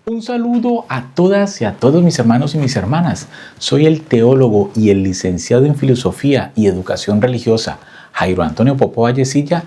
Un saludo a todas y a todos mis hermanos y mis hermanas. Soy el teólogo y el licenciado en Filosofía y Educación Religiosa, Jairo Antonio Popó Vallecilla,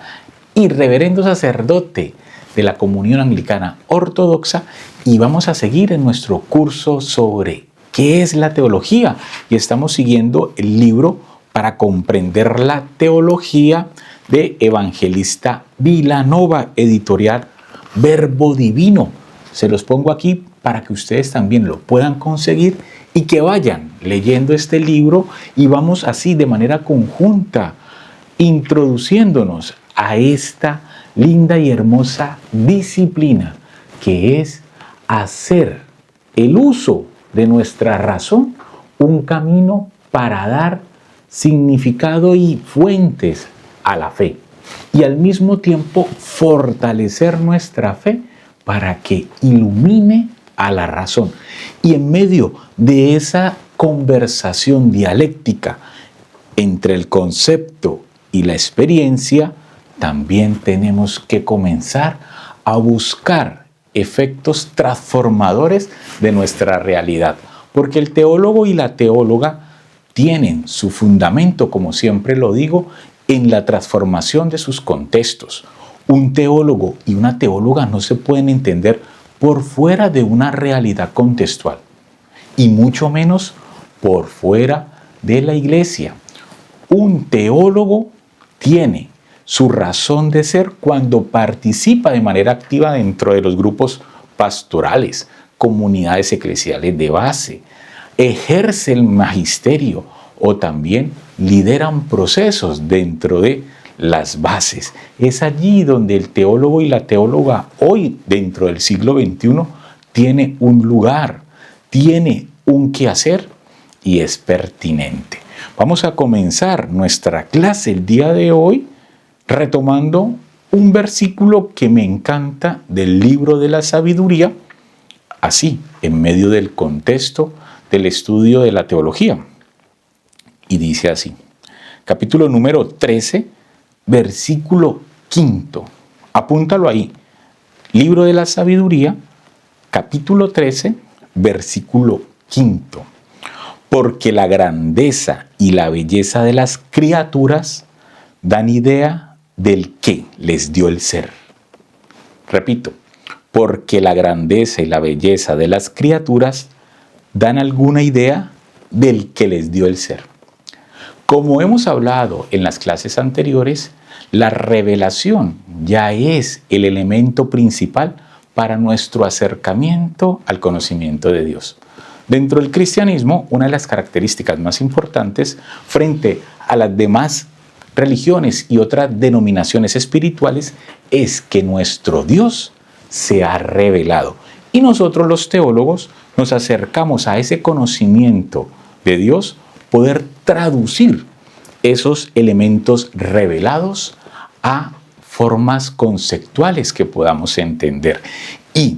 y reverendo sacerdote de la Comunión Anglicana Ortodoxa, y vamos a seguir en nuestro curso sobre qué es la teología. Y estamos siguiendo el libro para comprender la teología de Evangelista Vilanova, editorial Verbo Divino. Se los pongo aquí para que ustedes también lo puedan conseguir y que vayan leyendo este libro, y vamos así de manera conjunta introduciéndonos a esta linda y hermosa disciplina que es hacer el uso de nuestra razón un camino para dar significado y fuentes a la fe, y al mismo tiempo fortalecer nuestra fe para que ilumine a la razón. Y en medio de esa conversación dialéctica entre el concepto y la experiencia, también tenemos que comenzar a buscar efectos transformadores de nuestra realidad, porque el teólogo y la teóloga tienen su fundamento, como siempre lo digo, en la transformación de sus contextos. Un teólogo y una teóloga no se pueden entender por fuera de una realidad contextual, y mucho menos por fuera de la iglesia. Un teólogo tiene su razón de ser cuando participa de manera activa dentro de los grupos pastorales, comunidades eclesiales de base, ejerce el magisterio o también lideran procesos dentro de las bases. Es allí donde el teólogo y la teóloga hoy, dentro del siglo XXI, tiene un lugar, tiene un quehacer y es pertinente. Vamos a comenzar nuestra clase el día de hoy retomando un versículo que me encanta del libro de la sabiduría, así, en medio del contexto del estudio de la teología. Y dice así, capítulo número 13, versículo 5. Apúntalo ahí. Libro de la sabiduría, capítulo 13, versículo 5. Porque la grandeza y la belleza de las criaturas dan idea del que les dio el ser. Repito, porque la grandeza y la belleza de las criaturas dan alguna idea del que les dio el ser. Como hemos hablado en las clases anteriores, la revelación ya es el elemento principal para nuestro acercamiento al conocimiento de Dios. Dentro del cristianismo, una de las características más importantes frente a las demás religiones y otras denominaciones espirituales es que nuestro Dios se ha revelado. Y nosotros los teólogos nos acercamos a ese conocimiento de Dios, poder traducir esos elementos revelados a formas conceptuales que podamos entender. Y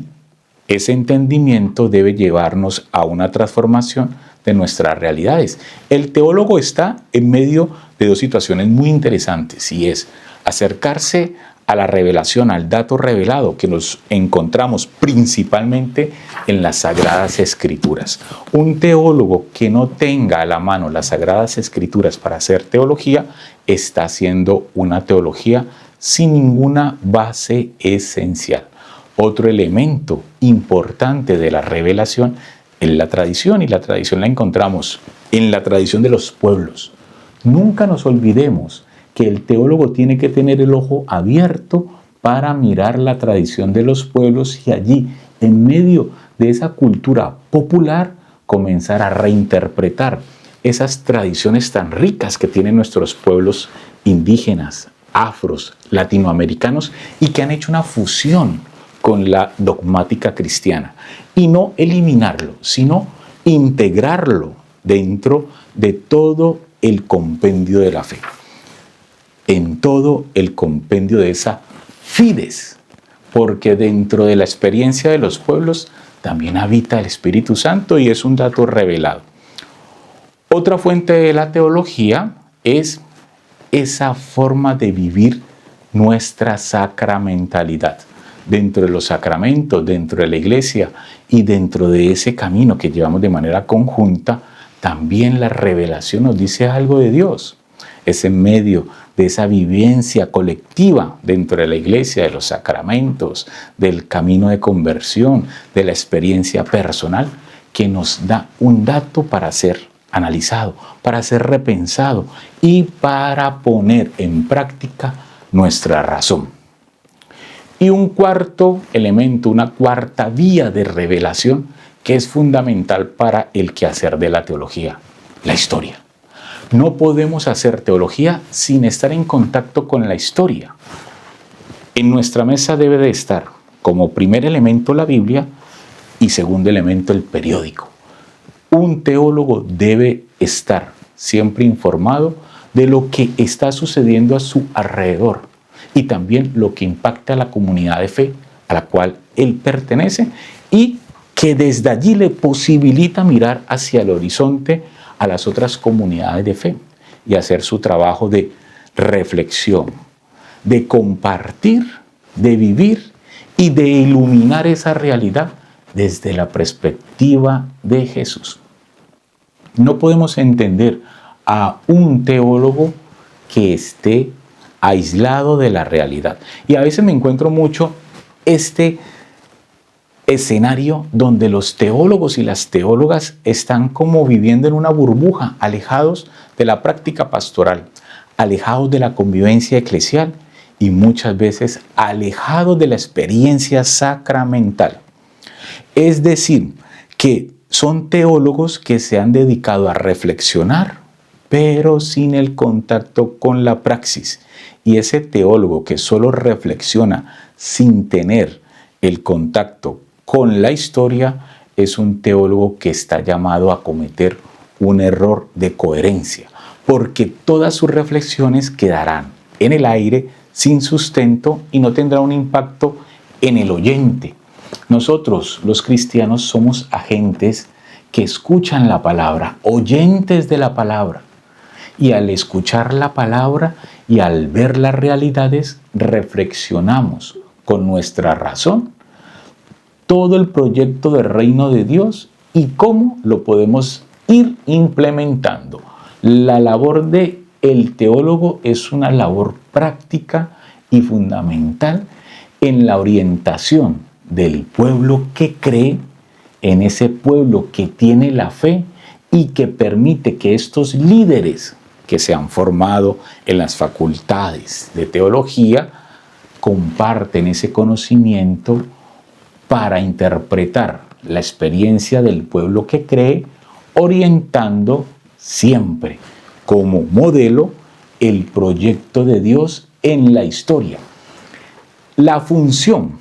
ese entendimiento debe llevarnos a una transformación de nuestras realidades. El teólogo está en medio de dos situaciones muy interesantes, y es acercarse a la revelación, al dato revelado que nos encontramos principalmente en las Sagradas Escrituras. Un teólogo que no tenga a la mano las Sagradas Escrituras para hacer teología está haciendo una teología sin ninguna base esencial. Otro elemento importante de la revelación es la tradición, y la tradición la encontramos en la tradición de los pueblos. Nunca nos olvidemos que el teólogo tiene que tener el ojo abierto para mirar la tradición de los pueblos, y allí, en medio de esa cultura popular, comenzar a reinterpretar esas tradiciones tan ricas que tienen nuestros pueblos indígenas, afros, latinoamericanos, y que han hecho una fusión con la dogmática cristiana, y no eliminarlo, sino integrarlo dentro de todo el compendio de la fe, en todo el compendio de esa fides, porque dentro de la experiencia de los pueblos también habita el Espíritu Santo, y es un dato revelado. Otra fuente de la teología es esa forma de vivir nuestra sacramentalidad, dentro de los sacramentos, dentro de la iglesia y dentro de ese camino que llevamos de manera conjunta, también la revelación nos dice algo de Dios. Es en medio de esa vivencia colectiva dentro de la iglesia, de los sacramentos, del camino de conversión, de la experiencia personal, que nos da un dato para ser analizado, para ser repensado y para poner en práctica nuestra razón. Y un cuarto elemento, una cuarta vía de revelación que es fundamental para el quehacer de la teología, la historia. No podemos hacer teología sin estar en contacto con la historia. En nuestra mesa debe de estar como primer elemento la Biblia y segundo elemento el periódico. Un teólogo debe estar siempre informado de lo que está sucediendo a su alrededor y también lo que impacta a la comunidad de fe a la cual él pertenece y que desde allí le posibilita mirar hacia el horizonte a las otras comunidades de fe y hacer su trabajo de reflexión, de compartir, de vivir y de iluminar esa realidad desde la perspectiva de Jesús. No podemos entender a un teólogo que esté aislado de la realidad. Y a veces me encuentro mucho este escenario donde los teólogos y las teólogas están como viviendo en una burbuja, alejados de la práctica pastoral, alejados de la convivencia eclesial y muchas veces alejados de la experiencia sacramental. Es decir, que son teólogos que se han dedicado a reflexionar, pero sin el contacto con la praxis. Y ese teólogo que solo reflexiona sin tener el contacto con la historia es un teólogo que está llamado a cometer un error de coherencia, porque todas sus reflexiones quedarán en el aire sin sustento y no tendrá un impacto en el oyente. Nosotros, los cristianos, somos agentes que escuchan la palabra, oyentes de la palabra. Y al escuchar la palabra y al ver las realidades, reflexionamos con nuestra razón todo el proyecto del reino de Dios y cómo lo podemos ir implementando. La labor del teólogo es una labor práctica y fundamental en la orientación del pueblo que cree, en ese pueblo que tiene la fe y que permite que estos líderes que se han formado en las facultades de teología comparten ese conocimiento para interpretar la experiencia del pueblo que cree, orientando siempre como modelo el proyecto de Dios en la historia. La función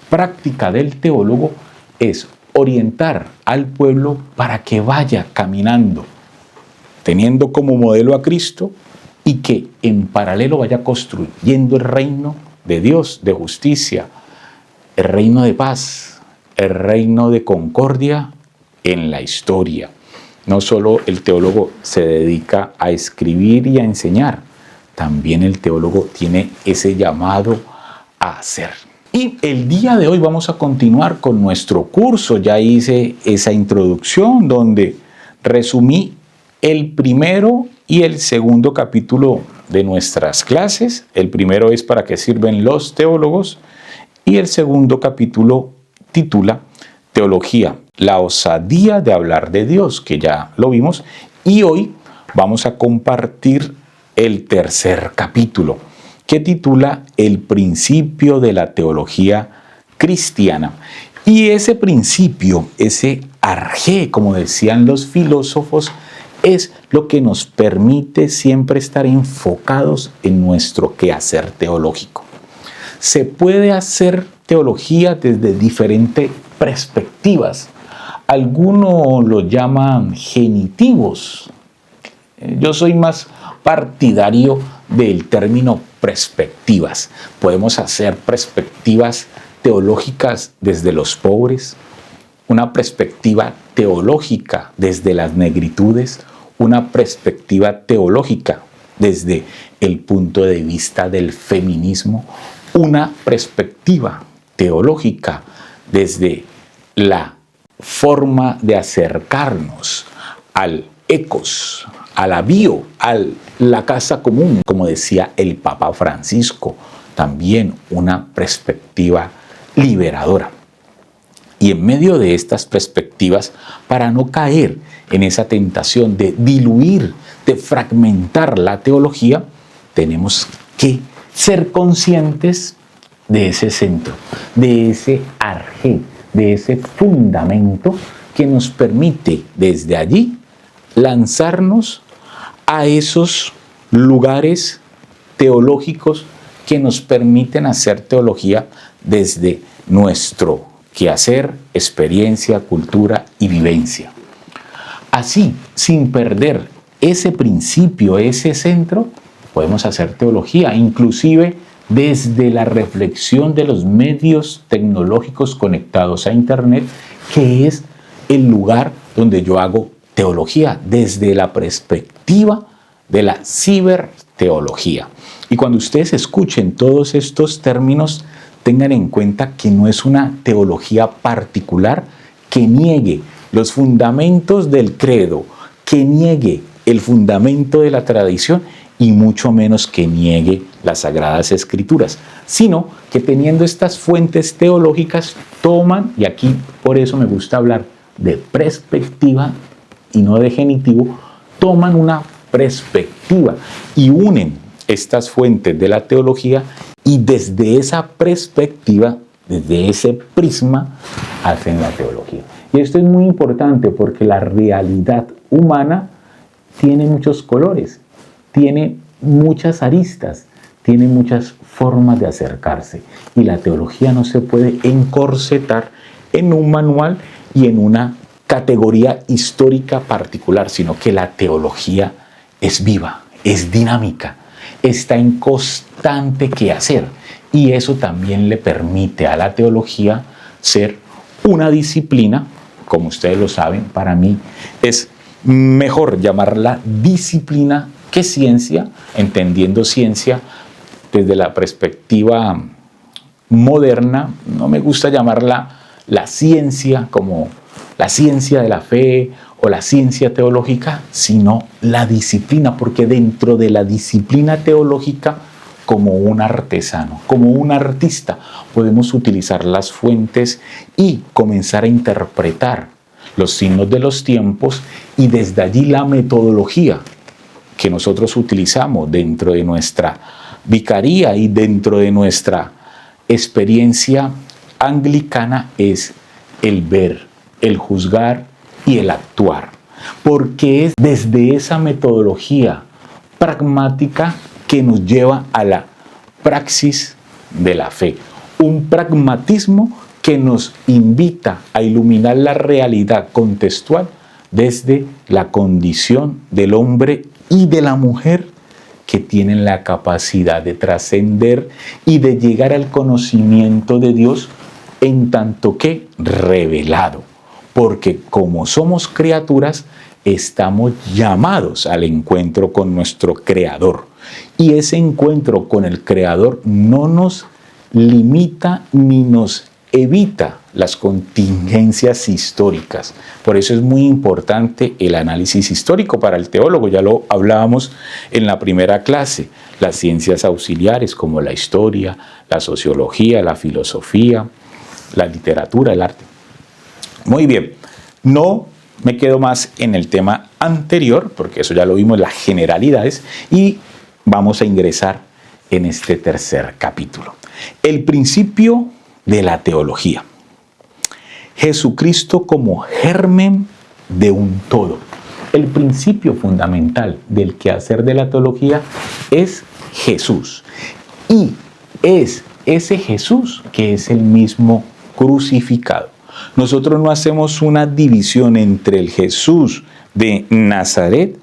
práctica del teólogo es orientar al pueblo para que vaya caminando, teniendo como modelo a Cristo y que en paralelo vaya construyendo el reino de Dios, de justicia, el reino de paz, el reino de concordia en la historia. No solo el teólogo se dedica a escribir y a enseñar, también el teólogo tiene ese llamado a hacer. Y el día de hoy vamos a continuar con nuestro curso. Ya hice esa introducción donde resumí el primero y el segundo capítulo de nuestras clases. El primero es para qué sirven los teólogos y el segundo capítulo titula Teología, la osadía de hablar de Dios, que ya lo vimos. Y hoy vamos a compartir el tercer capítulo, que titula El principio de la teología cristiana. Y ese principio, ese arjé, como decían los filósofos, es lo que nos permite siempre estar enfocados en nuestro quehacer teológico. Se puede hacer teología desde diferentes perspectivas. Algunos lo llaman genitivos. Yo soy más partidario del término perspectivas. Podemos hacer perspectivas teológicas desde los pobres, una perspectiva teológica desde las negritudes, una perspectiva teológica desde el punto de vista del feminismo, una perspectiva teológica, desde la forma de acercarnos al ecos, a la bio, a la casa común, como decía el Papa Francisco, también una perspectiva liberadora. Y en medio de estas perspectivas, para no caer en esa tentación de diluir, de fragmentar la teología, tenemos que ser conscientes de ese centro, de ese arjé, de ese fundamento que nos permite desde allí lanzarnos a esos lugares teológicos que nos permiten hacer teología desde nuestro quehacer, experiencia, cultura y vivencia. Así, sin perder ese principio, ese centro, podemos hacer teología, inclusive desde la reflexión de los medios tecnológicos conectados a Internet, que es el lugar donde yo hago teología, desde la perspectiva de la ciberteología. Y cuando ustedes escuchen todos estos términos, tengan en cuenta que no es una teología particular que niegue los fundamentos del credo, que niegue el fundamento de la tradición y mucho menos que niegue las Sagradas Escrituras, sino que teniendo estas fuentes teológicas toman, y aquí por eso me gusta hablar de perspectiva y no de genitivo, toman una perspectiva y unen estas fuentes de la teología y desde esa perspectiva, desde ese prisma, hacen la teología. Y esto es muy importante porque la realidad humana tiene muchos colores, tiene muchas aristas, tiene muchas formas de acercarse. Y la teología no se puede encorsetar en un manual y en una categoría histórica particular, sino que la teología es viva, es dinámica, está en constante quehacer. Y eso también le permite a la teología ser una disciplina, como ustedes lo saben, para mí es mejor llamarla disciplina que ciencia, entendiendo ciencia desde la perspectiva moderna. No me gusta llamarla la ciencia como la ciencia de la fe o la ciencia teológica, sino la disciplina, porque dentro de la disciplina teológica, como un artesano, como un artista, podemos utilizar las fuentes y comenzar a interpretar los signos de los tiempos, y desde allí la metodología que nosotros utilizamos dentro de nuestra vicaría y dentro de nuestra experiencia anglicana es el ver, el juzgar y el actuar, porque es desde esa metodología pragmática que nos lleva a la praxis de la fe, un pragmatismo que nos invita a iluminar la realidad contextual desde la condición del hombre y de la mujer, que tienen la capacidad de trascender y de llegar al conocimiento de Dios en tanto que revelado, porque como somos criaturas, estamos llamados al encuentro con nuestro Creador. Y ese encuentro con el Creador no nos limita ni nos evita las contingencias históricas. Por eso es muy importante el análisis histórico para el teólogo. Ya lo hablábamos en la primera clase. Las ciencias auxiliares como la historia, la sociología, la filosofía, la literatura, el arte. Muy bien, no me quedo más en el tema anterior, porque eso ya lo vimos, las generalidades, y vamos a ingresar en este tercer capítulo. El principio de la teología. Jesucristo como germen de un todo. El principio fundamental del quehacer de la teología es Jesús. Y es ese Jesús que es el mismo crucificado. Nosotros no hacemos una división entre el Jesús de Nazaret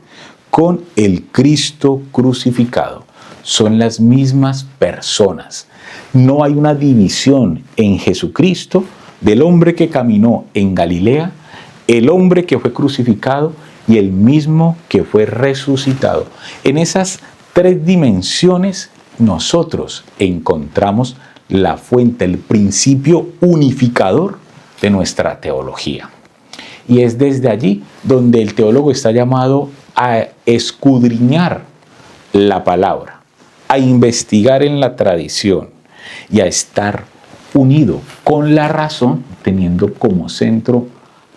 con el Cristo crucificado. Son las mismas personas. No hay una división en Jesucristo del hombre que caminó en Galilea, el hombre que fue crucificado y el mismo que fue resucitado. En esas tres dimensiones nosotros encontramos la fuente, el principio unificador de nuestra teología. Y es desde allí donde el teólogo está llamado a escudriñar la palabra, a investigar en la tradición y a estar unido con la razón, teniendo como centro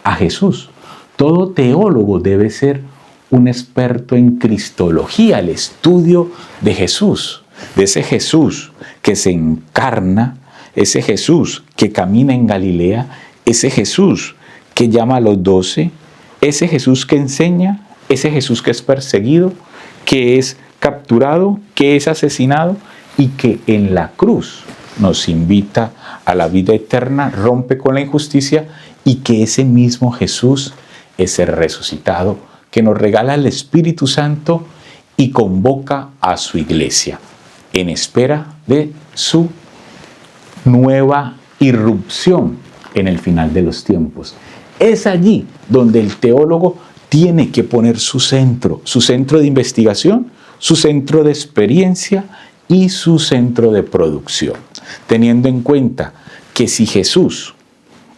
a Jesús. Todo teólogo debe ser un experto en cristología, el estudio de Jesús, de ese Jesús que se encarna, ese Jesús que camina en Galilea, ese Jesús que llama a los 12, ese Jesús que enseña, ese Jesús que es perseguido, que es capturado, que es asesinado y que en la cruz nos invita a la vida eterna, rompe con la injusticia, y que ese mismo Jesús es el resucitado, que nos regala el Espíritu Santo y convoca a su iglesia en espera de su nueva irrupción en el final de los tiempos. Es allí donde el teólogo tiene que poner su centro de investigación, su centro de experiencia y su centro de producción, teniendo en cuenta que si Jesús,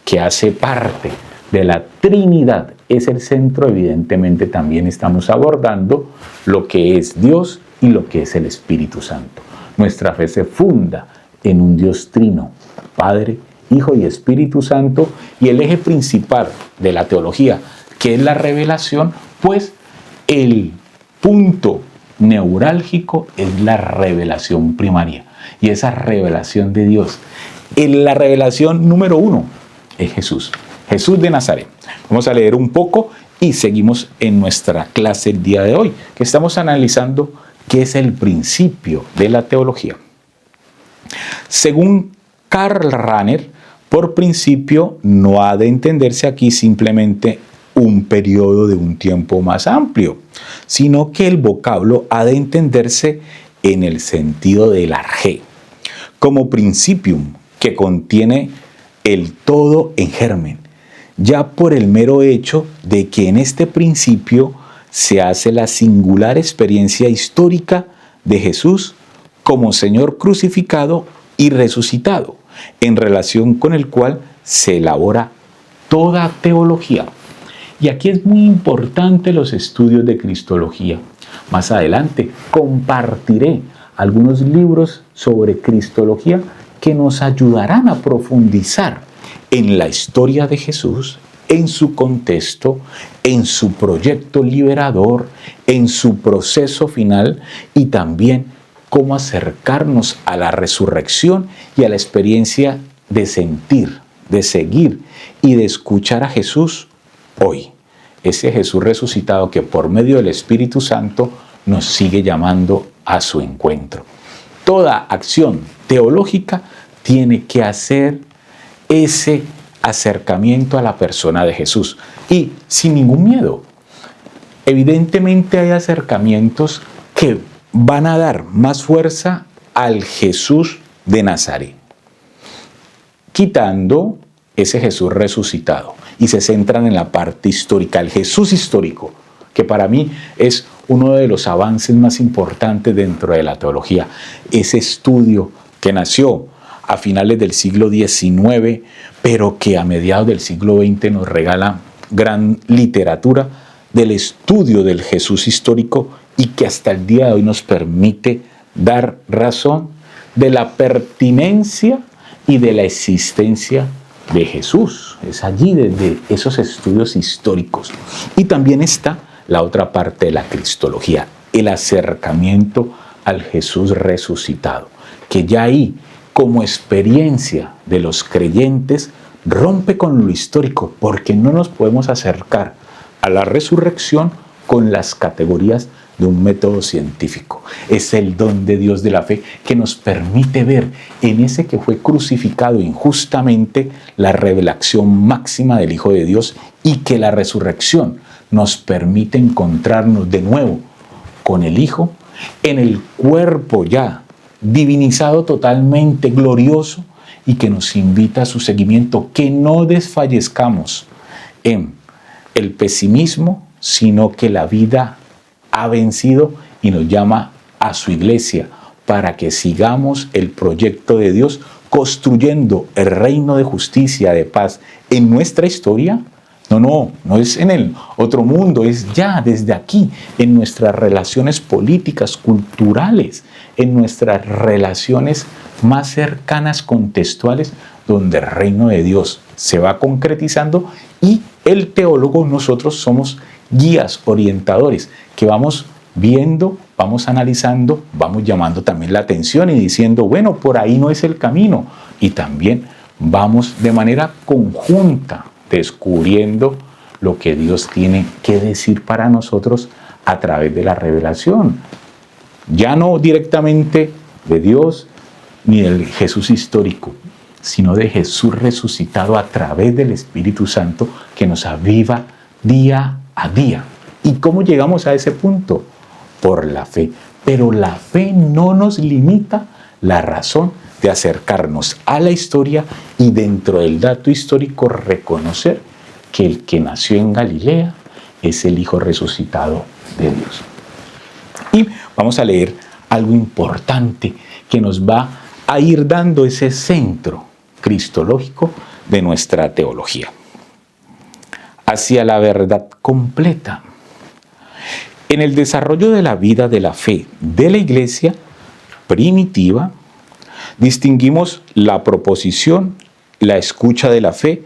que hace parte de la Trinidad, es el centro, evidentemente también estamos abordando lo que es Dios y lo que es el Espíritu Santo. Nuestra fe se funda en un Dios trino, Padre, Hijo y Espíritu Santo, y el eje principal de la teología, que es la revelación, pues el punto neurálgico es la revelación primaria, y esa revelación de Dios, la revelación número 1 es Jesús, Jesús de Nazaret. Vamos a leer un poco y seguimos en nuestra clase el día de hoy, que estamos analizando qué es el principio de la teología. Según Karl Rahner, por principio no ha de entenderse aquí simplemente un periodo de un tiempo más amplio, sino que el vocablo ha de entenderse en el sentido del arjé, como principium, que contiene el todo en germen, ya por el mero hecho de que en este principio se hace la singular experiencia histórica de Jesús como Señor crucificado y resucitado, en relación con el cual se elabora toda teología. Y aquí es muy importante los estudios de cristología. Más adelante compartiré algunos libros sobre cristología que nos ayudarán a profundizar en la historia de Jesús, en su contexto, en su proyecto liberador, en su proceso final y también cómo acercarnos a la resurrección y a la experiencia de sentir, de seguir y de escuchar a Jesús hoy. Ese Jesús resucitado que por medio del Espíritu Santo nos sigue llamando a su encuentro. Toda acción teológica tiene que hacer ese acercamiento a la persona de Jesús y sin ningún miedo. Evidentemente hay acercamientos que van a dar más fuerza al Jesús de Nazaret, quitando ese Jesús resucitado y se centran en la parte histórica, el Jesús histórico, que para mí es uno de los avances más importantes dentro de la teología. Ese estudio que nació a finales del siglo XIX, pero que a mediados del siglo XX nos regala gran literatura del estudio del Jesús histórico y que hasta el día de hoy nos permite dar razón de la pertinencia y de la existencia de Jesús. Es allí desde esos estudios históricos. Y también está la otra parte de la cristología, el acercamiento al Jesús resucitado, que ya ahí, como experiencia de los creyentes, rompe con lo histórico, porque no nos podemos acercar a la resurrección con las categorías de un método científico. Es el don de Dios de la fe que nos permite ver en ese que fue crucificado injustamente la revelación máxima del Hijo de Dios, y que la resurrección nos permite encontrarnos de nuevo con el Hijo en el cuerpo ya divinizado totalmente, glorioso, y que nos invita a su seguimiento, que no desfallezcamos en el pesimismo, sino que la vida ha vencido y nos llama a su iglesia para que sigamos el proyecto de Dios construyendo el reino de justicia, de paz en nuestra historia. No es en el otro mundo, es ya desde aquí, en nuestras relaciones políticas, culturales, en nuestras relaciones más cercanas, contextuales, donde el reino de Dios se va concretizando y el teólogo, nosotros somos guías, orientadores, que vamos viendo, vamos analizando, vamos llamando también la atención y diciendo, bueno, por ahí no es el camino. Y también vamos de manera conjunta descubriendo lo que Dios tiene que decir para nosotros a través de la revelación. Ya no directamente de Dios ni del Jesús histórico, sino de Jesús resucitado a través del Espíritu Santo que nos aviva día a día. ¿Y cómo llegamos a ese punto? Por la fe. Pero la fe no nos limita la razón de acercarnos a la historia y dentro del dato histórico reconocer que el que nació en Galilea es el Hijo resucitado de Dios. Y vamos a leer algo importante que nos va a ir dando ese centro cristológico de nuestra teología. Hacia la verdad completa. En el desarrollo de la vida de la fe de la Iglesia primitiva, distinguimos la proposición, la escucha de la fe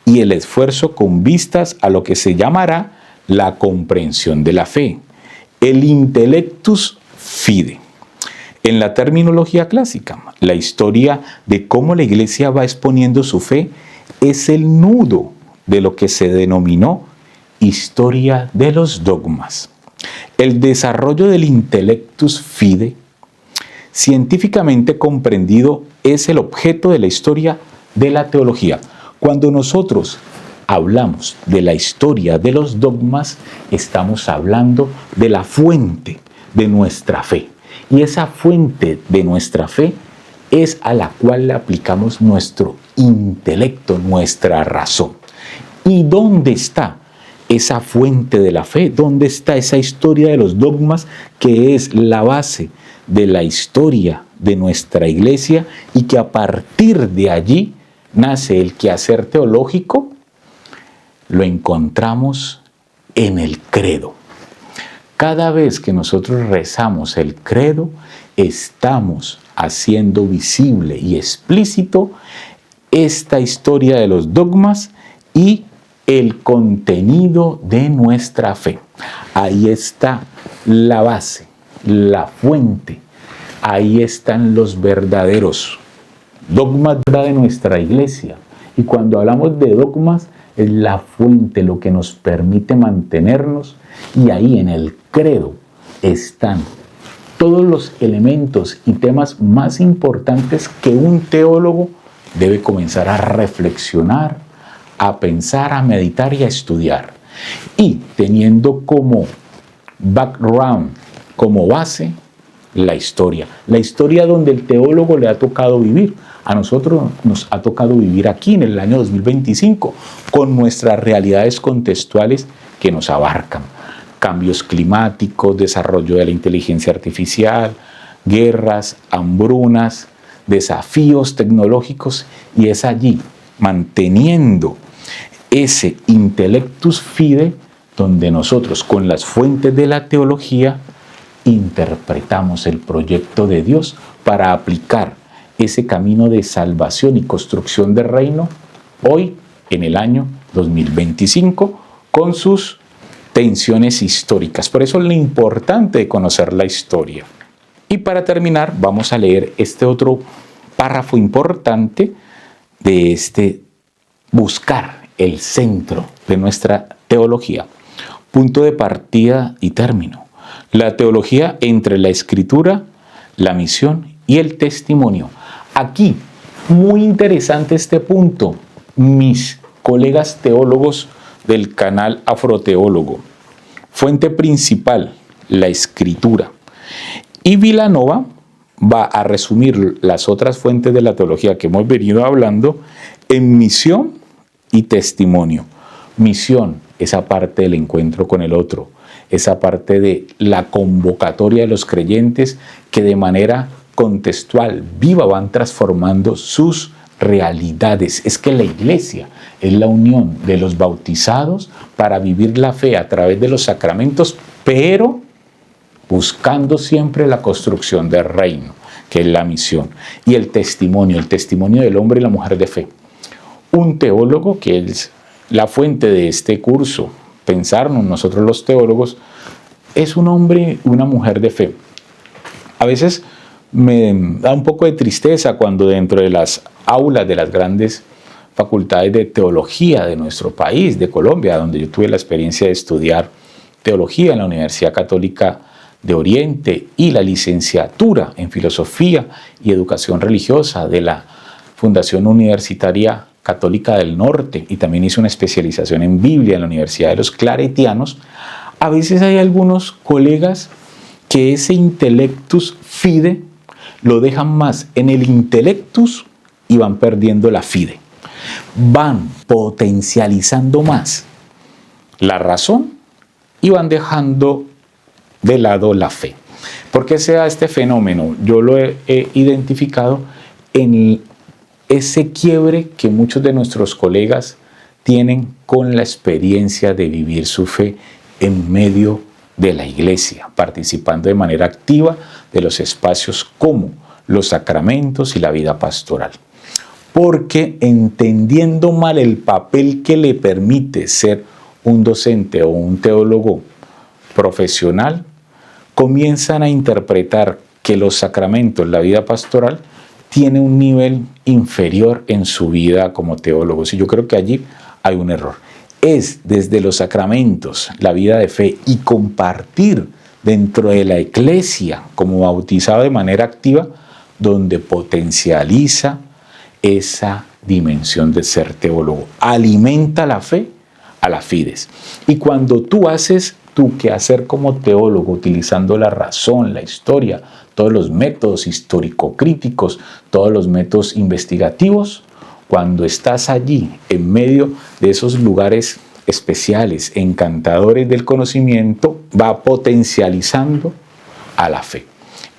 y el esfuerzo con vistas a lo que se llamará la comprensión de la fe, el intellectus fide. En la terminología clásica, la historia de cómo la Iglesia va exponiendo su fe es el nudo de lo que se denominó historia de los dogmas. El desarrollo del intellectus fide, científicamente comprendido, es el objeto de la historia de la teología. Cuando nosotros hablamos de la historia de los dogmas, estamos hablando de la fuente de nuestra fe. Y esa fuente de nuestra fe es a la cual le aplicamos nuestro intelecto, nuestra razón. ¿Y dónde está esa fuente de la fe? ¿Dónde está esa historia de los dogmas que es la base de la historia de nuestra iglesia y que a partir de allí nace el quehacer teológico? Lo encontramos en el credo. Cada vez que nosotros rezamos el credo, estamos haciendo visible y explícito esta historia de los dogmas y el contenido de nuestra fe. Ahí está la base, la fuente. Ahí están los verdaderos dogmas de nuestra iglesia. Y cuando hablamos de dogmas, es la fuente, lo que nos permite mantenernos. Y ahí en el credo están todos los elementos y temas más importantes que un teólogo debe comenzar a reflexionar, a pensar, a meditar y a estudiar. Y teniendo como background, como base, la historia donde el teólogo le ha tocado vivir. A nosotros nos ha tocado vivir aquí en el año 2025 con nuestras realidades contextuales que nos abarcan. Cambios climáticos, desarrollo de la inteligencia artificial, guerras, hambrunas, desafíos tecnológicos, y es allí, manteniendo ese intellectus fide, donde nosotros con las fuentes de la teología interpretamos el proyecto de Dios para aplicar ese camino de salvación y construcción del reino hoy en el año 2025 con sus tensiones históricas. Por eso es lo importante de conocer la historia. Y para terminar, vamos a leer este otro párrafo importante de este buscar el centro de nuestra teología. Punto de partida y término. La teología entre la escritura, la misión y el testimonio. Aquí, muy interesante este punto, mis colegas teólogos del canal Afroteólogo. Fuente principal, la escritura. Y Vilanova va a resumir las otras fuentes de la teología que hemos venido hablando en misión y testimonio. Misión, esa parte del encuentro con el otro, esa parte de la convocatoria de los creyentes que de manera contextual, viva, van transformando sus realidades. Es que la iglesia es la unión de los bautizados para vivir la fe a través de los sacramentos, pero buscando siempre la construcción del reino, que es la misión, y el testimonio del hombre y la mujer de fe. Un teólogo, que es la fuente de este curso, pensarnos nosotros los teólogos, es un hombre y una mujer de fe. A veces me da un poco de tristeza cuando dentro de las aulas de las grandes facultades de teología de nuestro país, de Colombia, donde yo tuve la experiencia de estudiar teología en la Universidad Católica de Oriente y la licenciatura en Filosofía y Educación Religiosa de la Fundación Universitaria Católica del Norte, y también hice una especialización en Biblia en la Universidad de los Claretianos. A veces hay algunos colegas que ese intellectus fide lo dejan más en el intellectus y van perdiendo la fide. Van potencializando más la razón y van dejando de lado la fe. ¿Por qué se da este fenómeno? Yo lo he identificado en ese quiebre que muchos de nuestros colegas tienen con la experiencia de vivir su fe en medio de la iglesia, participando de manera activa de los espacios como los sacramentos y la vida pastoral. Porque entendiendo mal el papel que le permite ser un docente o un teólogo profesional, comienzan a interpretar que los sacramentos, la vida pastoral, tiene un nivel inferior en su vida como teólogos. Y yo creo que allí hay un error. Es desde los sacramentos, la vida de fe y compartir dentro de la iglesia como bautizado de manera activa, donde potencializa esa dimensión de ser teólogo. Alimenta la fe a la fides. Y cuando tú haces tu quehacer como teólogo, utilizando la razón, la historia, todos los métodos histórico-críticos, todos los métodos investigativos, cuando estás allí, en medio de esos lugares especiales, encantadores del conocimiento, va potencializando a la fe.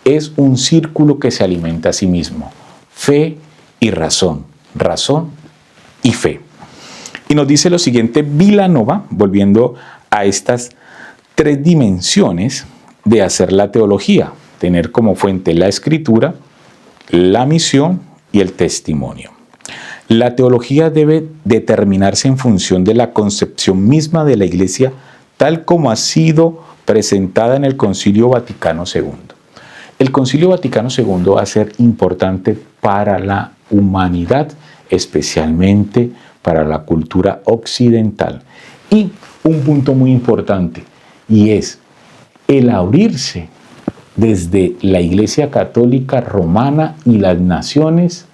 Es un círculo que se alimenta a sí mismo. Fe y razón, razón y fe. Y nos dice lo siguiente Vilanova, volviendo a estas tres dimensiones de hacer la teología, tener como fuente la escritura, la misión y el testimonio. La teología debe determinarse en función de la concepción misma de la Iglesia, tal como ha sido presentada en el Concilio Vaticano II. El Concilio Vaticano II va a ser importante para la humanidad, especialmente para la cultura occidental. Y un punto muy importante, y es el abrirse desde la Iglesia Católica Romana y las naciones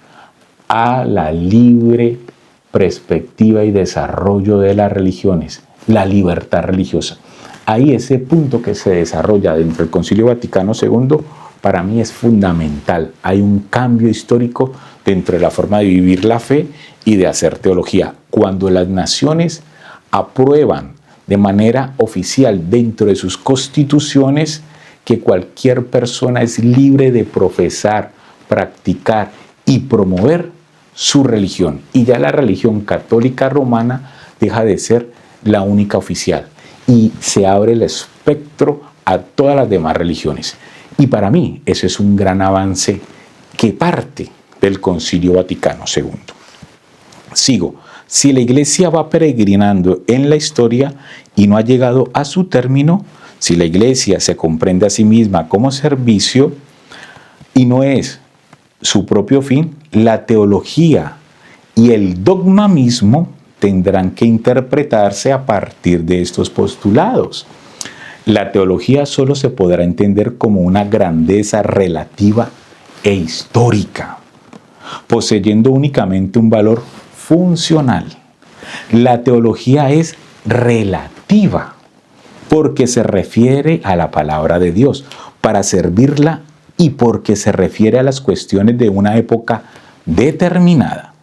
a la libre perspectiva y desarrollo de las religiones, la libertad religiosa. Ahí ese punto que se desarrolla dentro del Concilio Vaticano II para mí es fundamental. Hay un cambio histórico dentro de la forma de vivir la fe y de hacer teología. Cuando las naciones aprueban de manera oficial dentro de sus constituciones que cualquier persona es libre de profesar, practicar y promover su religión. Y ya la religión católica romana deja de ser la única oficial y se abre el espectro a todas las demás religiones. Y para mí ese es un gran avance que parte del Concilio Vaticano II. Sigo. Si la Iglesia va peregrinando en la historia y no ha llegado a su término, si la Iglesia se comprende a sí misma como servicio y no es su propio fin, la teología y el dogma mismo tendrán que interpretarse a partir de estos postulados. La teología solo se podrá entender como una grandeza relativa e histórica, poseyendo únicamente un valor funcional. La teología es relativa porque se refiere a la palabra de Dios para servirla y porque se refiere a las cuestiones de una época determinada,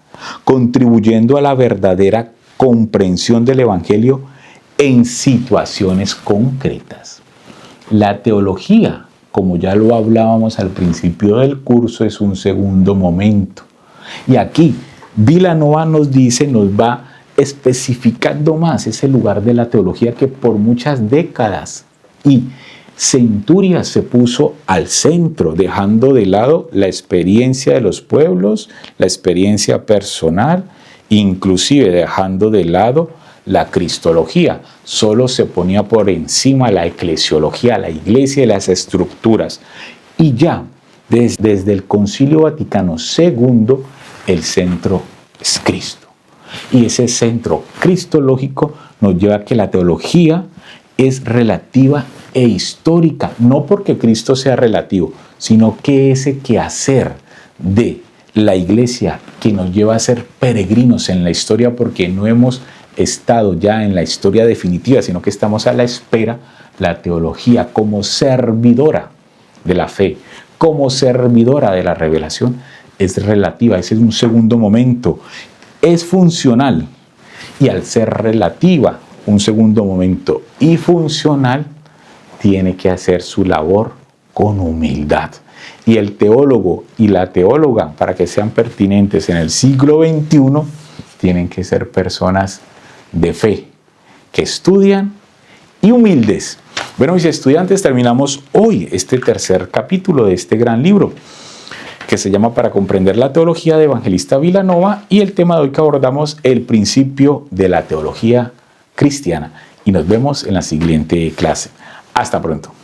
contribuyendo a la verdadera comprensión del Evangelio en situaciones concretas. La teología como ya lo hablábamos al principio del curso, es un segundo momento. Y aquí Vilanova nos va especificando más ese lugar de la teología que por muchas décadas y centurias se puso al centro, dejando de lado la experiencia de los pueblos, la experiencia personal, inclusive dejando de lado la cristología. Solo se ponía por encima la eclesiología, la iglesia y las estructuras. Y ya desde el Concilio Vaticano II, el centro es Cristo. Y ese centro cristológico nos lleva a que la teología es relativa e histórica, no porque Cristo sea relativo, sino que ese quehacer de la iglesia que nos lleva a ser peregrinos en la historia, porque no hemos estado ya en la historia definitiva, sino que estamos a la espera, la teología como servidora de la fe, como servidora de la revelación, es relativa, ese es un segundo momento, es funcional, y al ser relativa, un segundo momento y funcional, tiene que hacer su labor con humildad. Y el teólogo y la teóloga, para que sean pertinentes en el siglo XXI, tienen que ser personas de fe, que estudian y humildes. Bueno, mis estudiantes, terminamos hoy este tercer capítulo de este gran libro, que se llama Para comprender la teología, de Evangelista Vilanova, y el tema de hoy que abordamos, el principio de la teología cristiana. Y nos vemos en la siguiente clase. Hasta pronto.